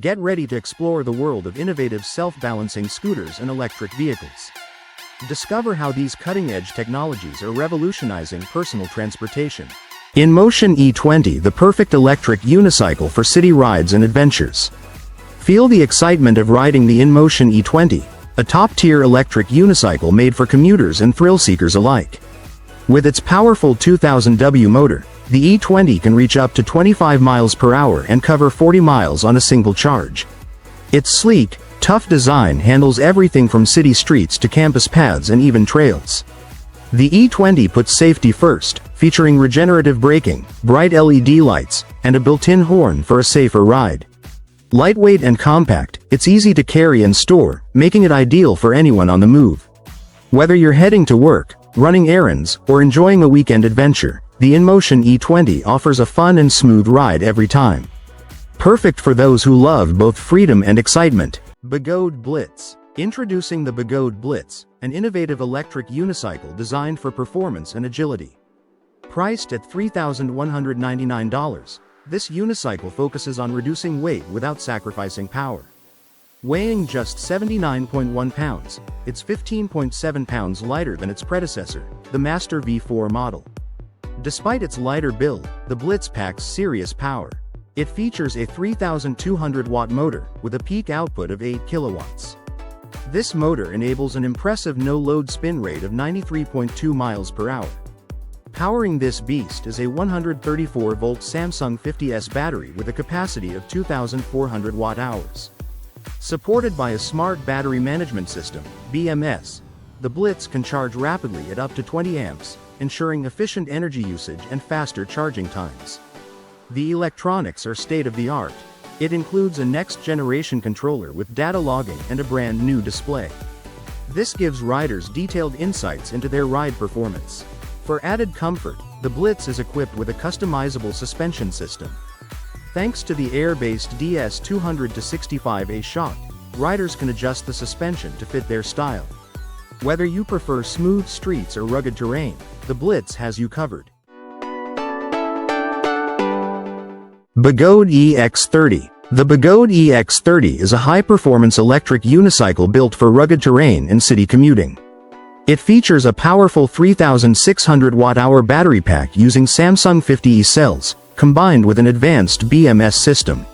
Get ready to explore the world of innovative self-balancing scooters and electric vehicles. Discover how these cutting-edge technologies are revolutionizing personal transportation. Inmotion E20, the perfect electric unicycle for city rides and adventures. Feel the excitement of riding the Inmotion E20, a top-tier electric unicycle made for commuters and thrill-seekers alike. With its powerful 2000W motor, the E20 can reach up to 25 miles per hour and cover 40 miles on a single charge. Its sleek, tough design handles everything from city streets to campus paths and even trails. The E20 puts safety first, featuring regenerative braking, bright LED lights, and a built-in horn for a safer ride. Lightweight and compact, it's easy to carry and store, making it ideal for anyone on the move. Whether you're heading to work, running errands, or enjoying a weekend adventure, the Inmotion E20 offers a fun and smooth ride every time. Perfect for those who love both freedom and excitement. Begode Blitz. Introducing the Begode Blitz, an innovative electric unicycle designed for performance and agility. Priced at $3,199, this unicycle focuses on reducing weight without sacrificing power. Weighing just 79.1 pounds, it's 15.7 pounds lighter than its predecessor, the Master V4 model. Despite its lighter build, the Blitz packs serious power. It features a 3,200-watt motor, with a peak output of 8 kilowatts. This motor enables an impressive no-load spin rate of 93.2 miles per hour. Powering this beast is a 134-volt Samsung 50S battery with a capacity of 2,400 watt-hours. Supported by a Smart Battery Management System, BMS, the Blitz can charge rapidly at up to 20 amps, ensuring efficient energy usage and faster charging times. The electronics are state-of-the-art. It includes a next-generation controller with data logging and a brand new display. This gives riders detailed insights into their ride performance. For added comfort, the Blitz is equipped with a customizable suspension system. Thanks to the air-based DS200-65A shock, riders can adjust the suspension to fit their style. Whether you prefer smooth streets or rugged terrain, the Blitz has you covered. Begode EX30. The Begode EX30 is a high-performance electric unicycle built for rugged terrain and city commuting. It features a powerful 3,600 watt-hour battery pack using Samsung 50E cells, combined with an advanced BMS system.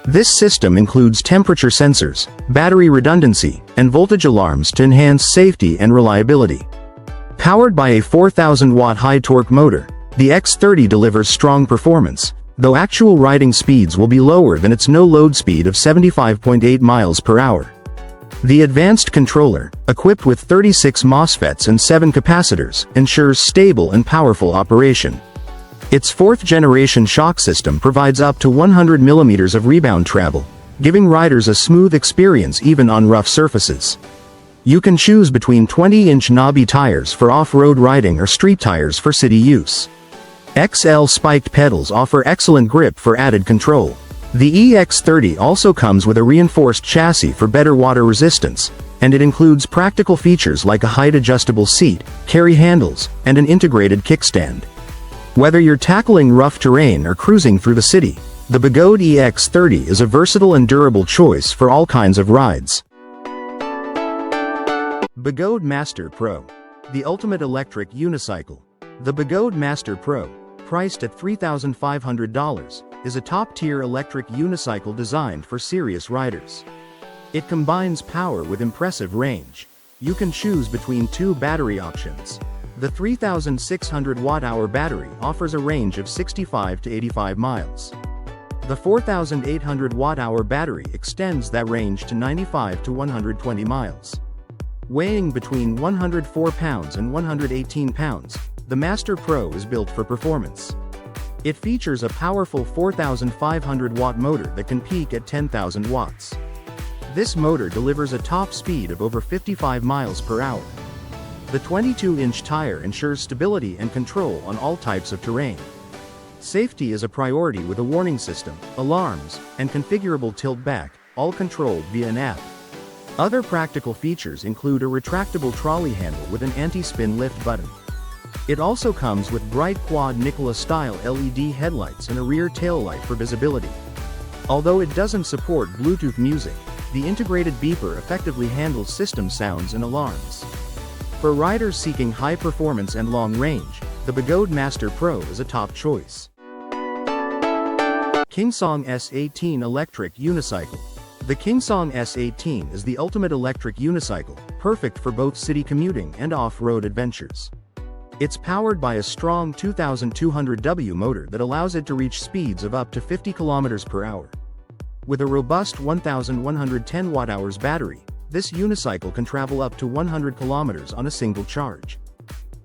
This system includes temperature sensors, battery redundancy, and voltage alarms to enhance safety and reliability. Powered by a 4,000-watt high-torque motor, the X30 delivers strong performance, though actual riding speeds will be lower than its no-load speed of 75.8 miles per hour. The advanced controller, equipped with 36 MOSFETs and 7 capacitors, ensures stable and powerful operation. Its fourth-generation shock system provides up to 100 mm of rebound travel, giving riders a smooth experience even on rough surfaces. You can choose between 20-inch knobby tires for off-road riding or street tires for city use. XL spiked pedals offer excellent grip for added control. The EX30 also comes with a reinforced chassis for better water resistance, and it includes practical features like a height-adjustable seat, carry handles, and an integrated kickstand. Whether you're tackling rough terrain or cruising through the city, the Begode EX30 is a versatile and durable choice for all kinds of rides. Begode Master Pro. The ultimate electric unicycle. The Begode Master Pro, priced at $3,500, is a top-tier electric unicycle designed for serious riders. It combines power with impressive range. You can choose between 2 battery options. The 3,600 watt-hour battery offers a range of 65 to 85 miles. The 4,800 watt-hour battery extends that range to 95 to 120 miles. Weighing between 104 pounds and 118 pounds, the Master Pro is built for performance. It features a powerful 4,500 watt motor that can peak at 10,000 watts. This motor delivers a top speed of over 55 miles per hour. The 22-inch tire ensures stability and control on all types of terrain. Safety is a priority with a warning system, alarms, and configurable tilt back, all controlled via an app. Other practical features include a retractable trolley handle with an anti-spin lift button. It also comes with bright quad Nikola-style LED headlights and a rear taillight for visibility. Although it doesn't support Bluetooth music, the integrated beeper effectively handles system sounds and alarms. For riders seeking high performance and long range, the Begode Master Pro is a top choice. KingSong S19 Electric Unicycle. The KingSong S19 is the ultimate electric unicycle, perfect for both city commuting and off-road adventures. It's powered by a strong 2200W motor that allows it to reach speeds of up to 50 km per hour. With a robust 1110 Wh battery, this unicycle can travel up to 100 km on a single charge.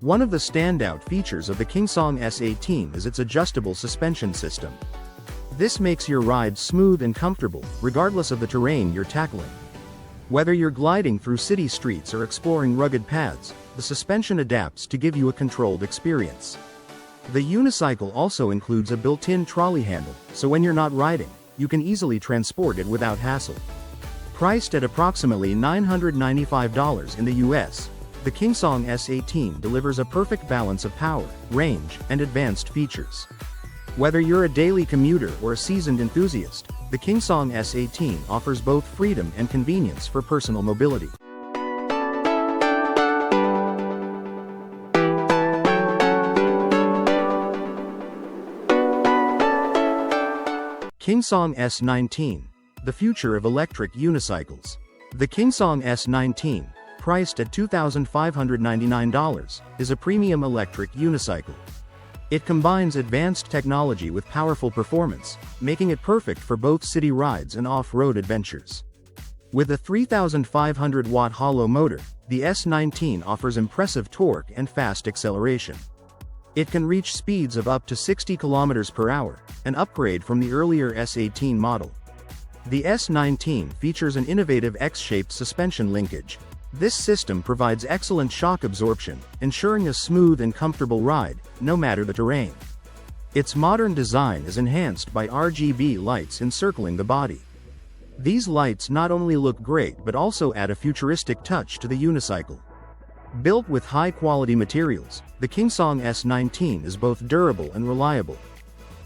One of the standout features of the KingSong S19 is its adjustable suspension system. This makes your ride smooth and comfortable, regardless of the terrain you're tackling. Whether you're gliding through city streets or exploring rugged paths, the suspension adapts to give you a controlled experience. The unicycle also includes a built-in trolley handle, so when you're not riding, you can easily transport it without hassle. Priced at approximately $995 in the US, the KingSong S19 delivers a perfect balance of power, range, and advanced features. Whether you're a daily commuter or a seasoned enthusiast, the KingSong S19 offers both freedom and convenience for personal mobility. KingSong S19, the future of electric unicycles. The KingSong S19, priced at $2,599, is a premium electric unicycle. It combines advanced technology with powerful performance, making it perfect for both city rides and off-road adventures. With a 3,500-watt hollow motor, the S19 offers impressive torque and fast acceleration. It can reach speeds of up to 60 km per hour, an upgrade from the earlier S18 model. The S19 features an innovative X-shaped suspension linkage. This system provides excellent shock absorption, ensuring a smooth and comfortable ride, no matter the terrain. Its modern design is enhanced by RGB lights encircling the body. These lights not only look great but also add a futuristic touch to the unicycle. Built with high-quality materials, the KingSong S19 is both durable and reliable.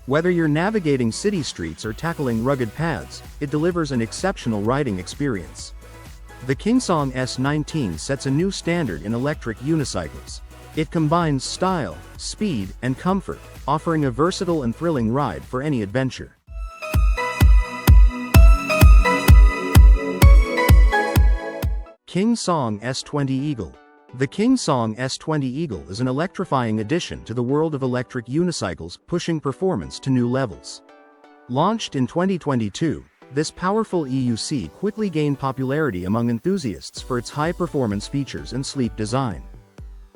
Whether you're navigating city streets or tackling rugged paths, it delivers an exceptional riding experience. The KingSong S19 sets a new standard in electric unicycles. It combines style, speed, and comfort, offering a versatile and thrilling ride for any adventure. KingSong S20 Eagle. The KingSong S20 Eagle is an electrifying addition to the world of electric unicycles, pushing performance to new levels. Launched in 2022, this powerful EUC quickly gained popularity among enthusiasts for its high-performance features and sleek design.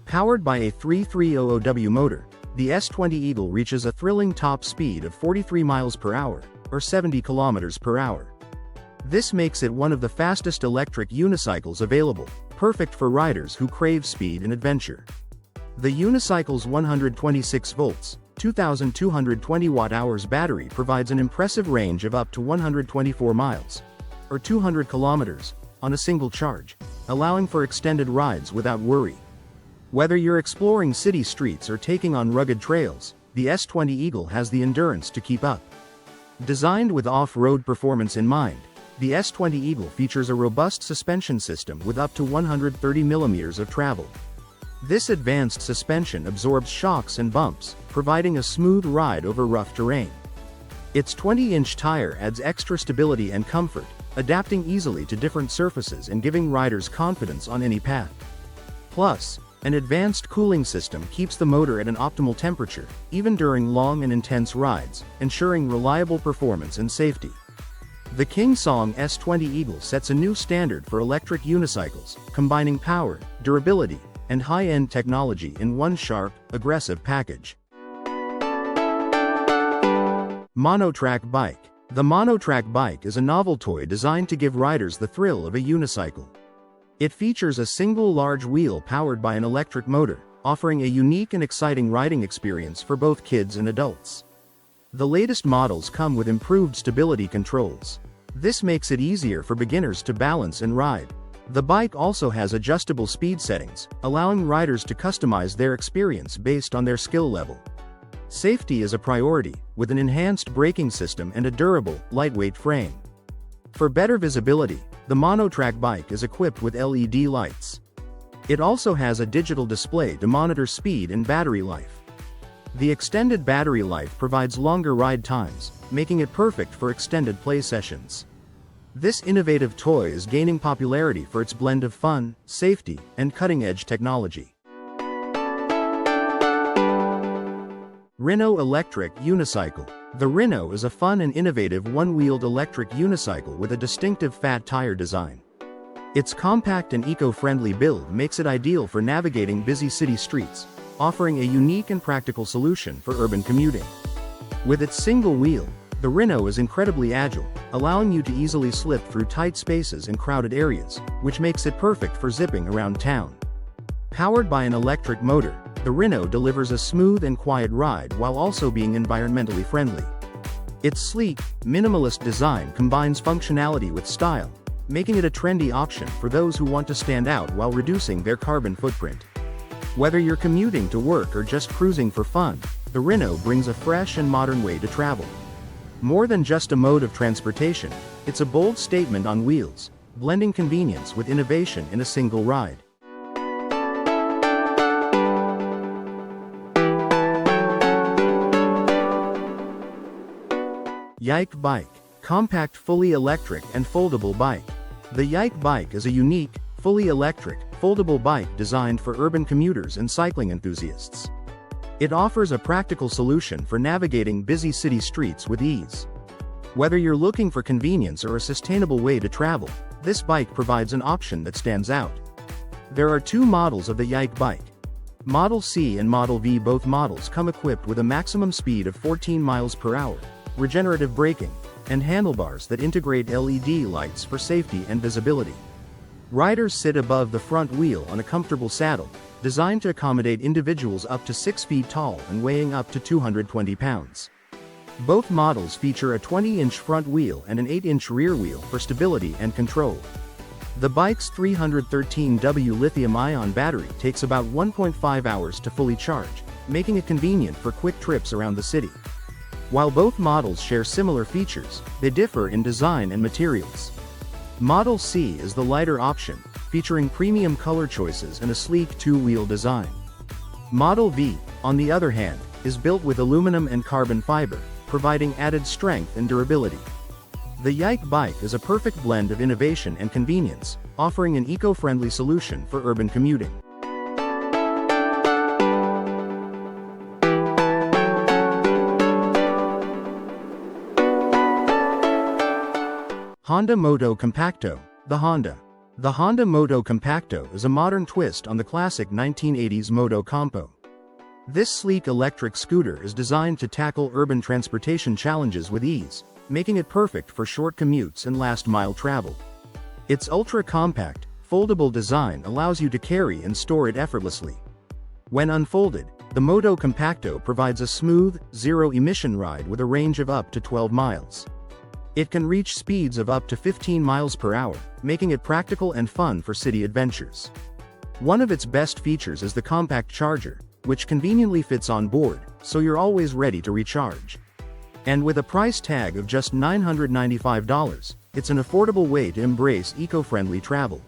Powered by a 3300W motor, the S20 Eagle reaches a thrilling top speed of 43 miles per hour, or 70 kilometers per hour. This makes it one of the fastest electric unicycles available, perfect for riders who crave speed and adventure. The unicycle's 126 volts, 2,220 Wh battery provides an impressive range of up to 124 miles, or 200 kilometers, on a single charge, allowing for extended rides without worry. Whether you're exploring city streets or taking on rugged trails, the S20 Eagle has the endurance to keep up. Designed with off-road performance in mind, the S20 Eagle features a robust suspension system with up to 130 mm of travel. This advanced suspension absorbs shocks and bumps, providing a smooth ride over rough terrain. Its 20-inch tire adds extra stability and comfort, adapting easily to different surfaces and giving riders confidence on any path. Plus, an advanced cooling system keeps the motor at an optimal temperature, even during long and intense rides, ensuring reliable performance and safety. The KingSong S20 Eagle sets a new standard for electric unicycles, combining power, durability, and high-end technology in one sharp, aggressive package. Monotrack Bike. The Monotrack Bike is a novel toy designed to give riders the thrill of a unicycle. It features a single large wheel powered by an electric motor, offering a unique and exciting riding experience for both kids and adults. The latest models come with improved stability controls. This makes it easier for beginners to balance and ride. The bike also has adjustable speed settings, allowing riders to customize their experience based on their skill level. Safety is a priority, with an enhanced braking system and a durable, lightweight frame. For better visibility, the Monotrack Bike is equipped with LED lights. It also has a digital display to monitor speed and battery life. The extended battery life provides longer ride times, making it perfect for extended play sessions. This innovative toy is gaining popularity for its blend of fun, safety, and cutting-edge technology. RYNO Electric Unicycle. The RYNO is a fun and innovative one-wheeled electric unicycle with a distinctive fat tire design. Its compact and eco-friendly build makes it ideal for navigating busy city streets, offering a unique and practical solution for urban commuting. With its single wheel, the RYNO is incredibly agile, allowing you to easily slip through tight spaces and crowded areas, which makes it perfect for zipping around town. Powered by an electric motor, the RYNO delivers a smooth and quiet ride while also being environmentally friendly. Its sleek, minimalist design combines functionality with style, making it a trendy option for those who want to stand out while reducing their carbon footprint. Whether you're commuting to work or just cruising for fun, the RYNO brings a fresh and modern way to travel. More than just a mode of transportation, it's a bold statement on wheels, blending convenience with innovation in a single ride. Yike Bike. Compact fully electric and foldable bike. The Yike Bike is a unique, fully electric, foldable bike designed for urban commuters and cycling enthusiasts. It offers a practical solution for navigating busy city streets with ease. Whether you're looking for convenience or a sustainable way to travel, this bike provides an option that stands out. There are two models of the Yike Bike. Model C and Model V. Both models come equipped with a maximum speed of 14 miles per hour, regenerative braking, and handlebars that integrate LED lights for safety and visibility. Riders sit above the front wheel on a comfortable saddle, designed to accommodate individuals up to 6 feet tall and weighing up to 220 pounds. Both models feature a 20-inch front wheel and an 8-inch rear wheel for stability and control. The bike's 313W lithium-ion battery takes about 1.5 hours to fully charge, making it convenient for quick trips around the city. While both models share similar features, they differ in design and materials. Model C is the lighter option, featuring premium color choices and a sleek two-wheel design. Model V, on the other hand, is built with aluminum and carbon fiber, providing added strength and durability. The Yike Bike is a perfect blend of innovation and convenience, offering an eco-friendly solution for urban commuting. Honda Moto Compacto. The Honda Moto Compacto is a modern twist on the classic 1980s Moto Compo. This sleek electric scooter is designed to tackle urban transportation challenges with ease, making it perfect for short commutes and last-mile travel. Its ultra-compact, foldable design allows you to carry and store it effortlessly. When unfolded, the Moto Compacto provides a smooth, zero-emission ride with a range of up to 12 miles. It can reach speeds of up to 15 miles per hour, making it practical and fun for city adventures. One of its best features is the compact charger, which conveniently fits on board, so you're always ready to recharge. And with a price tag of just $995, it's an affordable way to embrace eco-friendly travel.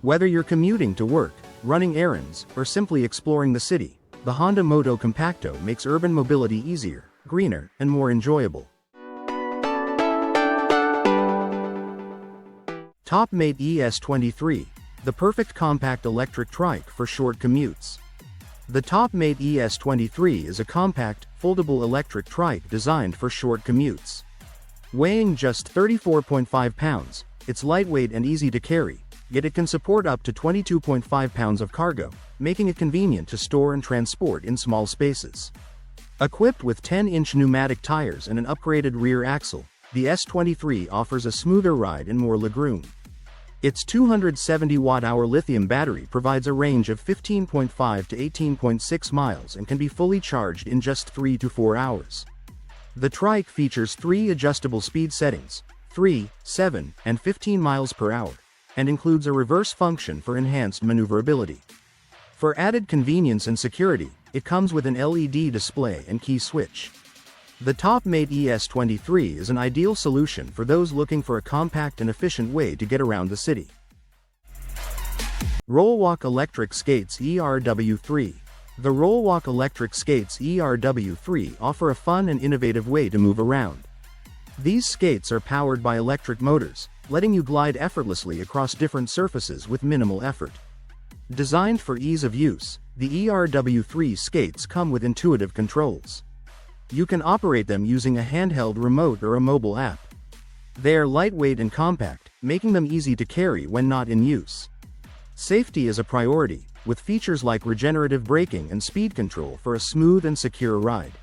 Whether you're commuting to work, running errands, or simply exploring the city, the Honda Moto Compacto makes urban mobility easier, greener, and more enjoyable. TopMate ES23, the perfect compact electric trike for short commutes. The TopMate ES23 is a compact, foldable electric trike designed for short commutes. Weighing just 34.5 pounds, it's lightweight and easy to carry, yet it can support up to 22.5 pounds of cargo, making it convenient to store and transport in small spaces. Equipped with 10-inch pneumatic tires and an upgraded rear axle, the S23 offers a smoother ride and more legroom. Its 270 watt-hour lithium battery provides a range of 15.5 to 18.6 miles and can be fully charged in just 3 to 4 hours. The trike features 3 adjustable speed settings, 3, 7, and 15 miles per hour, and includes a reverse function for enhanced maneuverability. For added convenience and security, It comes with an LED display and key switch. The TopMate ES23 is an ideal solution for those looking for a compact and efficient way to get around the city. Rollwalk Electric Skates ERW3. The Rollwalk Electric Skates ERW3 offer a fun and innovative way to move around. These skates are powered by electric motors, letting you glide effortlessly across different surfaces with minimal effort. Designed for ease of use, the ERW3 skates come with intuitive controls. You can operate them using a handheld remote or a mobile app. They are lightweight and compact, making them easy to carry when not in use. Safety is a priority, with features like regenerative braking and speed control for a smooth and secure ride.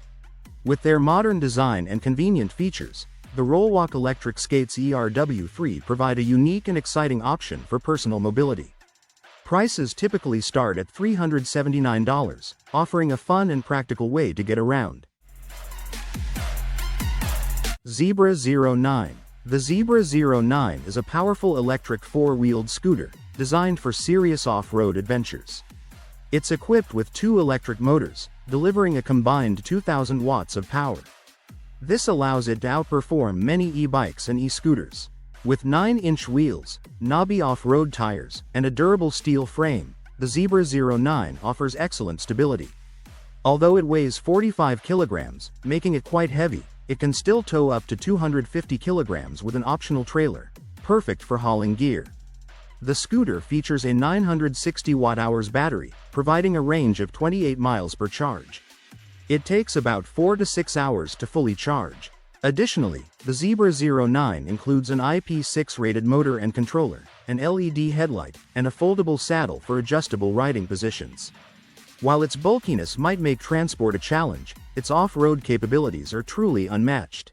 With their modern design and convenient features, the Rollwalk Electric Skates ERW3 provide a unique and exciting option for personal mobility. Prices typically start at $379, offering a fun and practical way to get around. Zebra 09. The Zebra 09 is a powerful electric four-wheeled scooter, designed for serious off-road adventures. It's equipped with 2 electric motors, delivering a combined 2,000 watts of power. This allows it to outperform many e-bikes and e-scooters. With 9-inch wheels, knobby off-road tires, and a durable steel frame, the Zebra 09 offers excellent stability. Although it weighs 45 kilograms, making it quite heavy, it can still tow up to 250 kilograms with an optional trailer, perfect for hauling gear. The scooter features a 960 watt-hours battery, providing a range of 28 miles per charge. It takes about 4 to 6 hours to fully charge. Additionally, the Zebra 09 includes an IP6 rated motor and controller, an LED headlight, and a foldable saddle for adjustable riding positions. While its bulkiness might make transport a challenge, its off-road capabilities are truly unmatched.